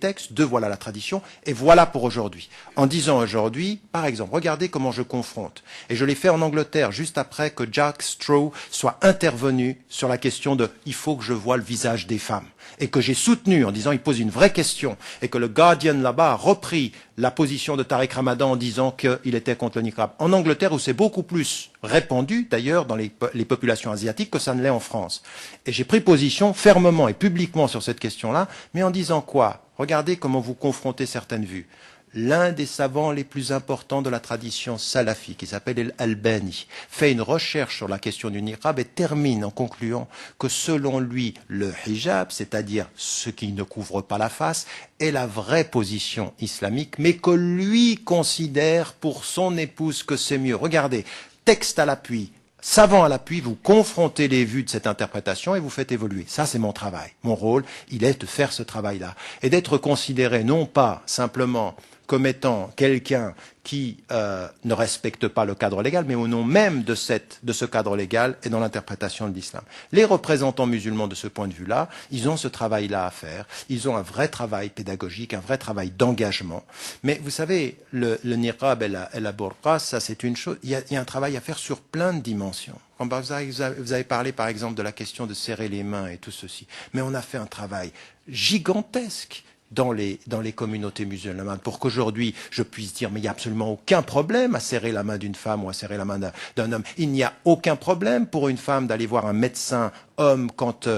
textes, 2, voilà la tradition, et voilà pour aujourd'hui. En disant aujourd'hui, par exemple, regardez comment je confronte. Et je l'ai fait en Angleterre, juste après que Jack Straw soit intervenu sur la question de « il faut que je voie le visage des femmes ». Et que j'ai soutenu en disant « il pose une vraie question ». Et que le Guardian là-bas a repris la position de Tariq Ramadan en disant qu'il était contre le niqab. En Angleterre, où c'est beaucoup plus répandu, d'ailleurs, dans les populations asiatiques, que ça ne l'est en France. Et j'ai pris position fermement et publiquement sur cette question-là, mais en disant quoi? Regardez comment vous confrontez certaines vues. L'un des savants les plus importants de la tradition salafi, qui s'appelle Al-Albani, fait une recherche sur la question du niqab et termine en concluant que selon lui, le hijab, c'est-à-dire ce qui ne couvre pas la face, est la vraie position islamique, mais que lui considère pour son épouse que c'est mieux. Regardez, texte à l'appui, savant à l'appui, vous confrontez les vues de cette interprétation et vous faites évoluer. Ça, c'est mon travail. Mon rôle, il est de faire ce travail-là. Et d'être considéré non pas simplement comme étant quelqu'un qui ne respecte pas le cadre légal, mais au nom même de ce cadre légal et dans l'interprétation de l'islam. Les représentants musulmans de ce point de vue-là, ils ont ce travail-là à faire. Ils ont un vrai travail pédagogique, un vrai travail d'engagement. Mais vous savez, le niqab et la burqa, ça c'est une chose. Il y a un travail à faire sur plein de dimensions. Vous avez parlé par exemple de la question de serrer les mains et tout ceci. Mais on a fait un travail gigantesque dans les communautés musulmanes, pour qu'aujourd'hui je puisse dire mais il n'y a absolument aucun problème à serrer la main d'une femme ou à serrer la main d'un homme. Il n'y a aucun problème pour une femme d'aller voir un médecin homme quand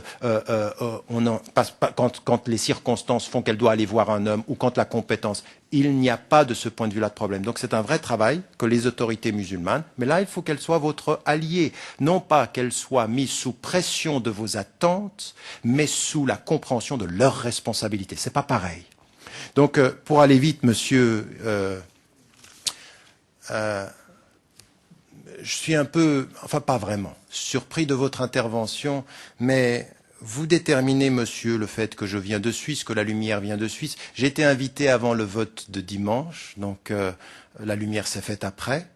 les circonstances font qu'elle doit aller voir un homme ou quand la compétence. Il n'y a pas de ce point de vue-là de problème. Donc c'est un vrai travail que les autorités musulmanes, mais là il faut qu'elles soient votre alliée, non pas qu'elles soient mises sous pression de vos attentes, mais sous la compréhension de leurs responsabilités. C'est pas pareil. Donc pour aller vite, monsieur, je suis un peu, enfin pas vraiment, surpris de votre intervention, mais vous déterminez, monsieur, le fait que je viens de Suisse, que la lumière vient de Suisse. J'ai été invité avant le vote de dimanche, donc la lumière s'est faite après,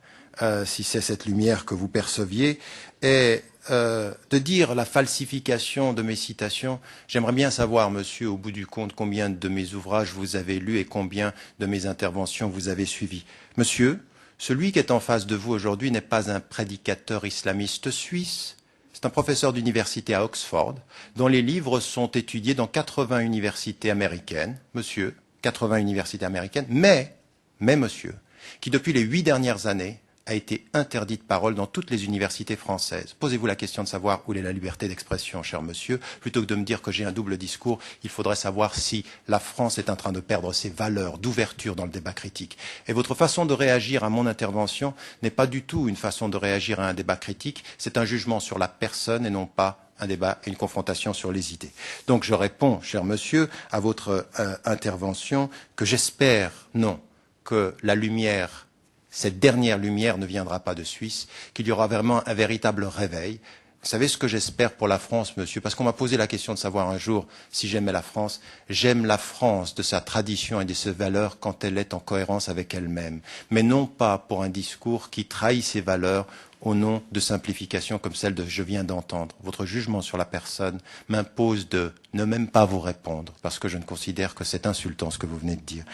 si c'est cette lumière que vous perceviez. Et de dire la falsification de mes citations, j'aimerais bien savoir, monsieur, au bout du compte, combien de mes ouvrages vous avez lus et combien de mes interventions vous avez suivies. Monsieur, celui qui est en face de vous aujourd'hui n'est pas un prédicateur islamiste suisse. C'est un professeur d'université à Oxford, dont les livres sont étudiés dans 80 universités américaines, monsieur, 80 universités américaines, mais monsieur, qui depuis les 8 dernières années a été interdit de parole dans toutes les universités françaises. Posez-vous la question de savoir où est la liberté d'expression, cher monsieur. Plutôt que de me dire que j'ai un double discours, il faudrait savoir si la France est en train de perdre ses valeurs d'ouverture dans le débat critique. Et votre façon de réagir à mon intervention n'est pas du tout une façon de réagir à un débat critique, c'est un jugement sur la personne et non pas un débat et une confrontation sur les idées. Donc je réponds, cher monsieur, à votre intervention que j'espère, non, que la lumière, cette dernière lumière ne viendra pas de Suisse, qu'il y aura vraiment un véritable réveil. Vous savez ce que j'espère pour la France, monsieur? Parce qu'on m'a posé la question de savoir un jour si j'aimais la France. J'aime la France de sa tradition et de ses valeurs quand elle est en cohérence avec elle-même. Mais non pas pour un discours qui trahit ses valeurs au nom de simplifications comme celle de je viens d'entendre. Votre jugement sur la personne m'impose de ne même pas vous répondre, parce que je ne considère que c'est insultant ce que vous venez de dire.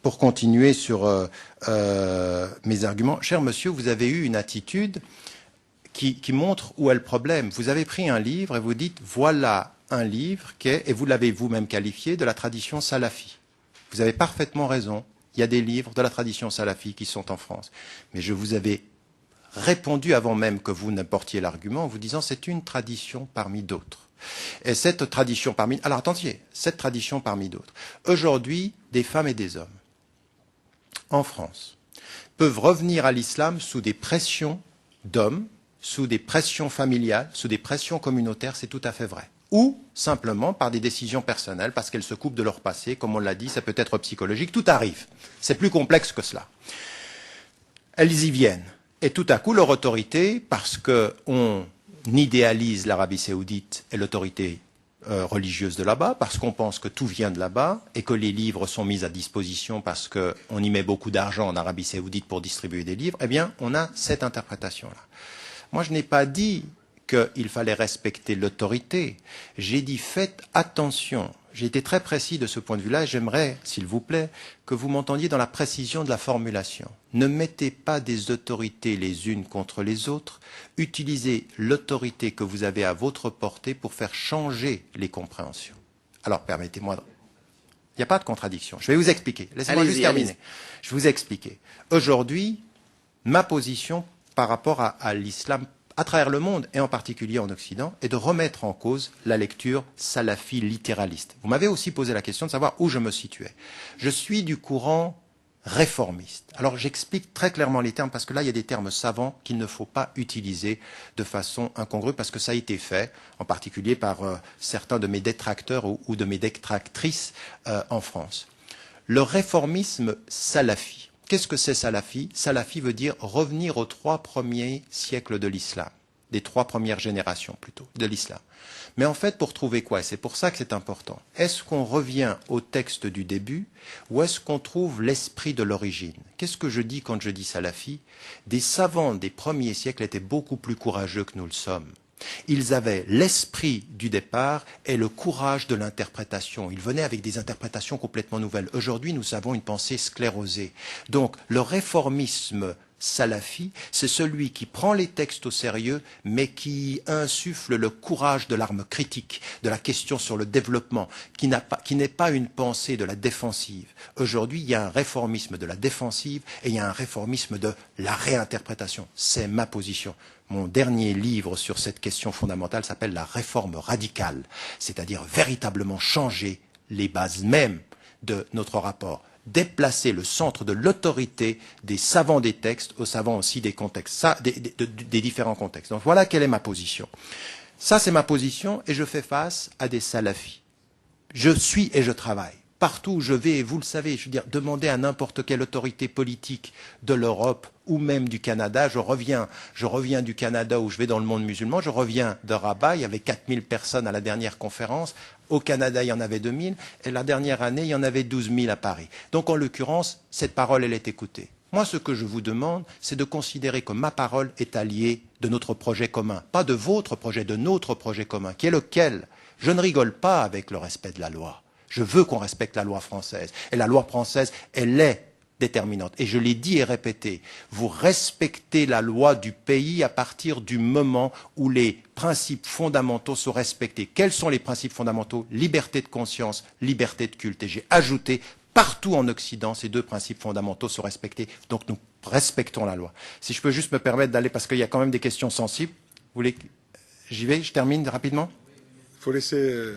Pour continuer sur mes arguments, cher monsieur, vous avez eu une attitude qui montre où est le problème. Vous avez pris un livre et vous dites, voilà un livre qui est, et vous l'avez vous-même qualifié, de la tradition salafi. Vous avez parfaitement raison. Il y a des livres de la tradition salafi qui sont en France. Mais je vous avais répondu avant même que vous n'apportiez l'argument en vous disant c'est une tradition parmi d'autres. Et cette tradition parmi... Alors attendiez, cette tradition parmi d'autres. Aujourd'hui, des femmes et des hommes, en France, peuvent revenir à l'islam sous des pressions d'hommes, sous des pressions familiales, sous des pressions communautaires, c'est tout à fait vrai. Ou simplement par des décisions personnelles, parce qu'elles se coupent de leur passé, comme on l'a dit, ça peut être psychologique, tout arrive. C'est plus complexe que cela. Elles y viennent. Et tout à coup, leur autorité, parce qu'on idéalise l'Arabie saoudite et l'autorité religieuse de là-bas, parce qu'on pense que tout vient de là-bas, et que les livres sont mis à disposition parce qu'on y met beaucoup d'argent en Arabie saoudite pour distribuer des livres, eh bien, on a cette interprétation-là. Moi, je n'ai pas dit qu'il fallait respecter l'autorité. J'ai dit faites attention. j'ai été très précis de ce point de vue-là et j'aimerais, s'il vous plaît, que vous m'entendiez dans la précision de la formulation. Ne mettez pas des autorités les unes contre les autres, utilisez l'autorité que vous avez à votre portée pour faire changer les compréhensions. Alors, permettez-moi de... Il n'y a pas de contradiction. Je vais vous expliquer. Laissez-moi juste terminer. Je vais vous expliquer. Aujourd'hui, ma position par rapport à l'islam à travers le monde, et en particulier en Occident, est de remettre en cause la lecture salafi littéraliste. Vous m'avez aussi posé la question de savoir où je me situais. Je suis du courant réformiste. Alors j'explique très clairement les termes, parce que là, il y a des termes savants qu'il ne faut pas utiliser de façon incongrue, parce que ça a été fait, en particulier par certains de mes détracteurs ou de mes détractrices en France. Le réformisme salafi. Qu'est-ce que c'est salafi? Salafi veut dire revenir aux 3 premiers siècles de l'islam, des 3 premières générations plutôt de l'islam. Mais en fait, pour trouver quoi? Et c'est pour ça que c'est important. Est-ce qu'on revient au texte du début ou est-ce qu'on trouve l'esprit de l'origine? Qu'est-ce que je dis quand je dis salafi? Des savants des premiers siècles étaient beaucoup plus courageux que nous le sommes. Ils avaient l'esprit du départ et le courage de l'interprétation. Ils venaient avec des interprétations complètement nouvelles. Aujourd'hui, nous avons une pensée sclérosée. Donc, le réformisme salafi, c'est celui qui prend les textes au sérieux, mais qui insuffle le courage de l'arme critique, de la question sur le développement, qui n'est pas une pensée de la défensive. Aujourd'hui, il y a un réformisme de la défensive et il y a un réformisme de la réinterprétation. C'est ma position. Mon dernier livre sur cette question fondamentale s'appelle La réforme radicale, c'est-à-dire véritablement changer les bases mêmes de notre rapport, déplacer le centre de l'autorité des savants des textes aux savants aussi des contextes, des différents contextes. Donc voilà quelle est ma position. Ça, c'est ma position et je fais face à des salafis. Je suis et je travaille. Partout où je vais, et vous le savez, je veux dire, demandez à n'importe quelle autorité politique de l'Europe ou même du Canada, je reviens du Canada où je vais dans le monde musulman, je reviens de Rabat, il y avait 4000 personnes à la dernière conférence, au Canada il y en avait 2000, et la dernière année il y en avait 12 000 à Paris. Donc en l'occurrence, cette parole elle est écoutée. Moi ce que je vous demande, c'est de considérer que ma parole est alliée de notre projet commun, pas de votre projet, de notre projet commun, qui est lequel? Je ne rigole pas avec le respect de la loi. Je veux qu'on respecte la loi française. Et la loi française, elle est déterminante. Et je l'ai dit et répété, vous respectez la loi du pays à partir du moment où les principes fondamentaux sont respectés. Quels sont les principes fondamentaux? Liberté de conscience, liberté de culte. Et j'ai ajouté, partout en Occident, ces 2 principes fondamentaux sont respectés. Donc nous respectons la loi. Si je peux juste me permettre d'aller, parce qu'il y a quand même des questions sensibles. Vous voulez... J'y vais, je termine rapidement. Il faut laisser...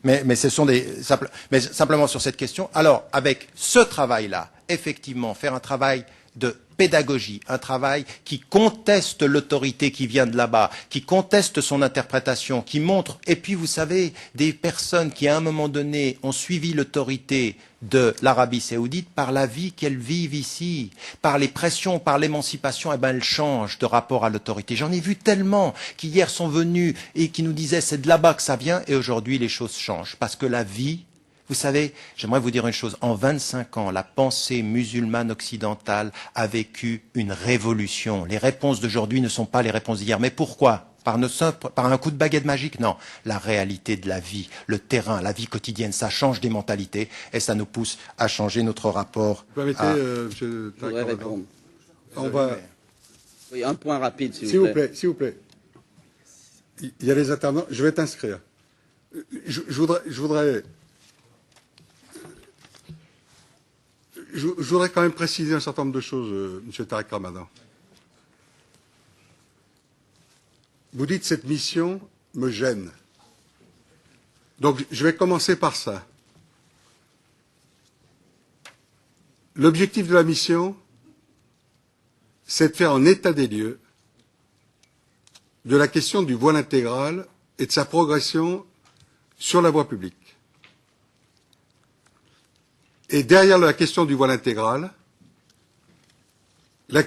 Mais ce sont mais simplement sur cette question. Alors, avec ce travail-là, effectivement, faire un travail de pédagogie, un travail qui conteste l'autorité qui vient de là-bas, qui conteste son interprétation, qui montre, et puis vous savez, des personnes qui à un moment donné ont suivi l'autorité de l'Arabie saoudite par la vie qu'elles vivent ici, par les pressions, par l'émancipation, eh ben elles changent de rapport à l'autorité. J'en ai vu tellement qui hier sont venus et qui nous disaient c'est de là-bas que ça vient, et aujourd'hui les choses changent, parce que la vie... Vous savez, j'aimerais vous dire une chose. En 25 ans, la pensée musulmane occidentale a vécu une révolution. Les réponses d'aujourd'hui ne sont pas les réponses d'hier. Mais pourquoi? Par un coup de baguette magique? Non. La réalité de la vie, le terrain, la vie quotidienne, ça change des mentalités et ça nous pousse à changer notre rapport. Vous permettez, monsieur... Je voudrais répondre. On va... Oui, un point rapide, s'il vous plaît. S'il vous plaît. Il y a les intervenants. Je vais t'inscrire. Je voudrais quand même préciser un certain nombre de choses, Monsieur Tarek Ramadan. Vous dites cette mission me gêne. Donc je vais commencer par ça. L'objectif de la mission, c'est de faire un état des lieux de la question du voile intégral et de sa progression sur la voie publique. Et derrière la question du voile intégral, la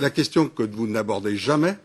question que vous n'abordez jamais,